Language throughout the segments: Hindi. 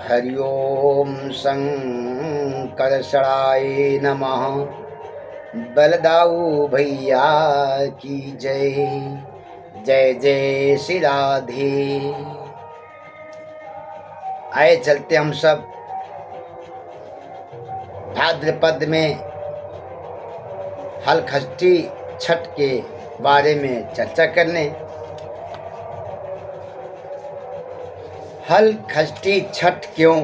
हरि ओम शंकरशराय नमः। बलदाऊ भैया की जय। जय जय श्री राधे। आए चलते हम सब भाद्रपद में हलखष्ठी छठ के बारे में चर्चा करने। हलखष्ठी छठ क्यों,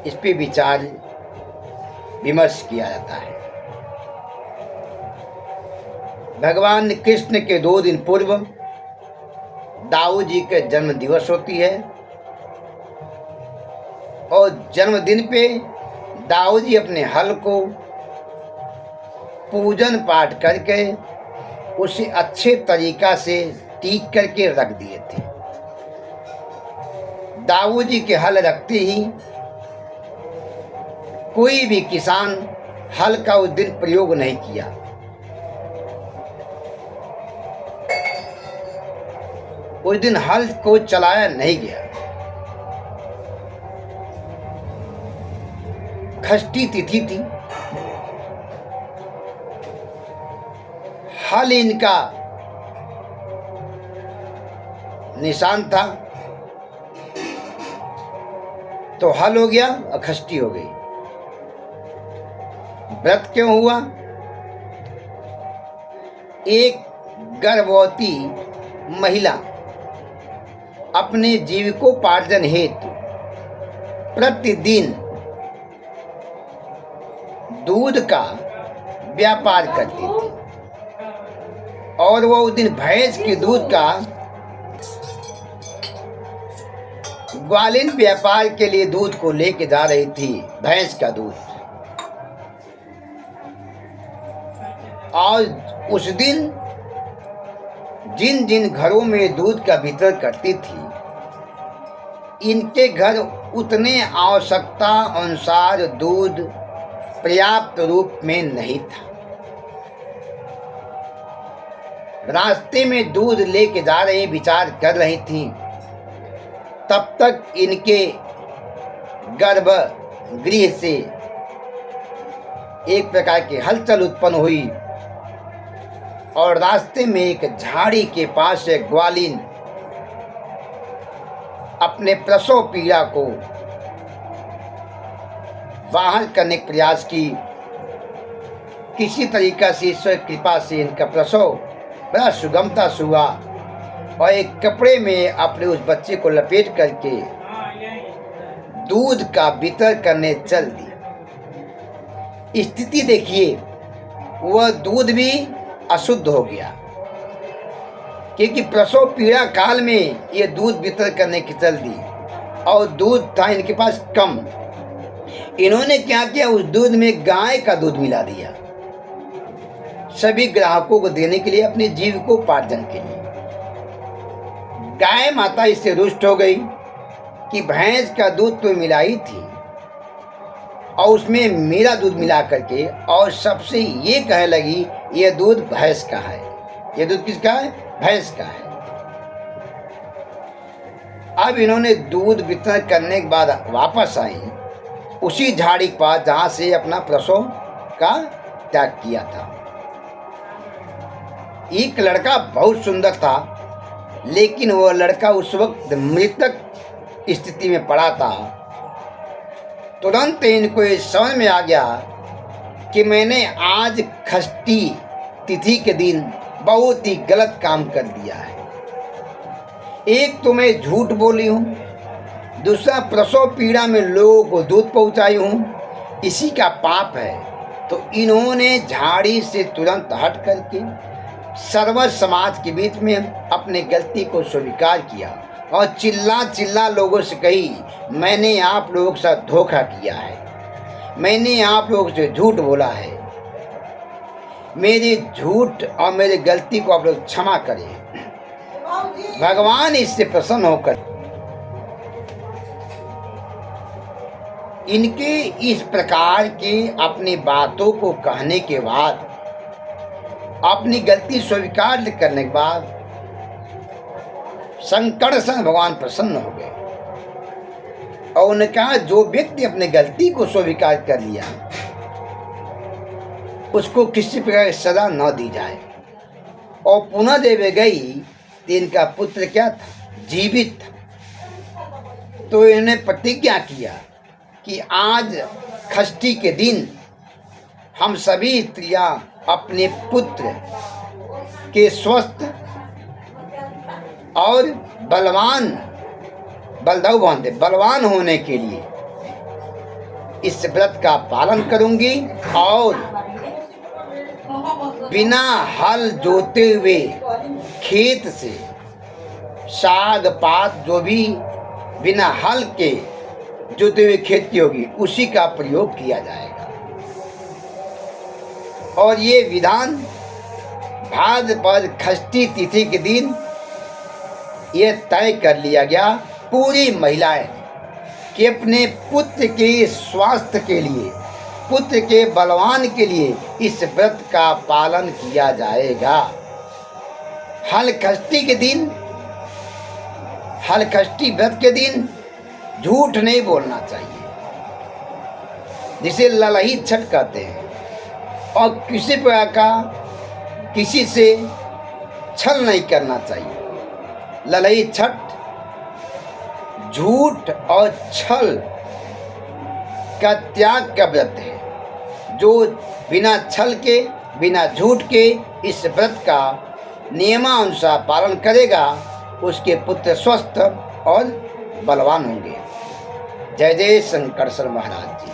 इस पे विचार विमर्श किया जाता है। भगवान कृष्ण के 2 दिन पूर्व दाऊ जी के जन्म दिवस होती है और जन्मदिन पे दाऊ जी अपने हल को पूजन पाठ करके उसे अच्छे तरीका से टीक करके रख दिए थे। दाऊ जी के हल रखते ही कोई भी किसान हल का उस दिन प्रयोग नहीं किया। उस दिन हल को चलाया नहीं गया। खष्टी तिथि थी। हल इनका निशान था तो हल हो गया और खष्टी हो गई। व्रत क्यों हुआ? एक गर्भवती महिला अपने जीविकोपार्जन हेतु प्रतिदिन दूध का व्यापार करती थी और वो उस दिन भैंस के दूध का ग्वालिन व्यापार के लिए दूध को लेके जा रही थी। भैंस का दूध। और उस दिन जिन जिन घरों में दूध का वितरण करती थी, इनके घर उतने आवश्यकता अनुसार दूध पर्याप्त रूप में नहीं था। रास्ते में दूध लेके जा रही विचार कर रही थी, तब तक इनके गर्भगृह से एक प्रकार की हलचल उत्पन्न हुई और रास्ते में एक झाड़ी के पास एक ग्वालिन अपने प्रसव पीड़ा को बाहर करने का प्रयास की। किसी तरीका से ईश्वर कृपा से इनका प्रसव बड़ा सुगमता से हुआ और एक कपड़े में अपने उस बच्चे को लपेट करके दूध का वितरण करने चल दी। स्थिति देखिए, वह दूध भी अशुद्ध हो गया क्योंकि प्रसव पीड़ा काल में ये दूध वितरण करने की चल दी और दूध था इनके पास कम। इन्होंने क्या किया, उस दूध में गाय का दूध मिला दिया सभी ग्राहकों को देने के लिए, अपने जीविकोपार्जन के लिए। गाय माता इससे रुष्ट हो गई कि भैंस का दूध तो मिलाई थी और उसमें मेरा दूध मिला करके, और सबसे ये कहने लगी ये दूध भैंस का है। ये दूध किसका है? भैंस का है। अब इन्होंने दूध वितरण करने के बाद वापस आई उसी झाड़ी के पास जहां से अपना प्रसव का त्याग किया था। एक लड़का बहुत सुंदर था, लेकिन वह लड़का उस वक्त मृतक स्थिति में पड़ा था। तुरंत इनको ये समझ में आ गया कि मैंने आज खष्टी तिथि के दिन बहुत ही गलत काम कर दिया है। एक तो मैं झूठ बोली हूँ, दूसरा प्रसव पीड़ा में लोगों को दूध पहुँचाई हूँ, इसी का पाप है। तो इन्होंने झाड़ी से तुरंत हट करके सर्व समाज के बीच में अपने गलती को स्वीकार किया और चिल्ला चिल्ला लोगों से कही, मैंने आप लोगों के साथ धोखा किया है, मैंने आप लोगों से झूठ बोला है, मेरे झूठ और मेरी गलती को आप लोग क्षमा करें। भगवान इससे प्रसन्न होकर इनके इस प्रकार के अपनी बातों को कहने के बाद, अपनी गलती स्वीकार करने के बाद संकट से भगवान प्रसन्न हो गए और उन्होंने कहा जो व्यक्ति अपने गलती को स्वीकार कर लिया उसको किसी प्रकार की सजा न दी जाए। और पुनः जब वे गई तो इनका पुत्र क्या था? जीवित था। तो इन्होंने प्रतिज्ञा किया कि आज षष्ठी के दिन हम सभी स्त्रियां अपने पुत्र के स्वस्थ और बलवान होने के लिए इस व्रत का पालन करूंगी और बिना हल जोते हुए खेत से साग पात जो भी बिना हल के जोते हुए खेती होगी उसी का प्रयोग किया जाएगा। और ये विधान भाद्रपद षष्ठी तिथि के दिन ये तय कर लिया गया पूरी महिलाएं कि अपने पुत्र के स्वास्थ्य के लिए, पुत्र के बलवान के लिए इस व्रत का पालन किया जाएगा। हल षष्ठी व्रत के दिन झूठ नहीं बोलना चाहिए, जिसे ललही छठ कहते हैं। और किसी प्रकार का किसी से छल नहीं करना चाहिए। ललही छठ झूठ और छल का त्याग का व्रत है। जो बिना छल के बिना झूठ के इस व्रत का नियमानुसार पालन करेगा उसके पुत्र स्वस्थ और बलवान होंगे। जय जय शंकरसर महाराज जी।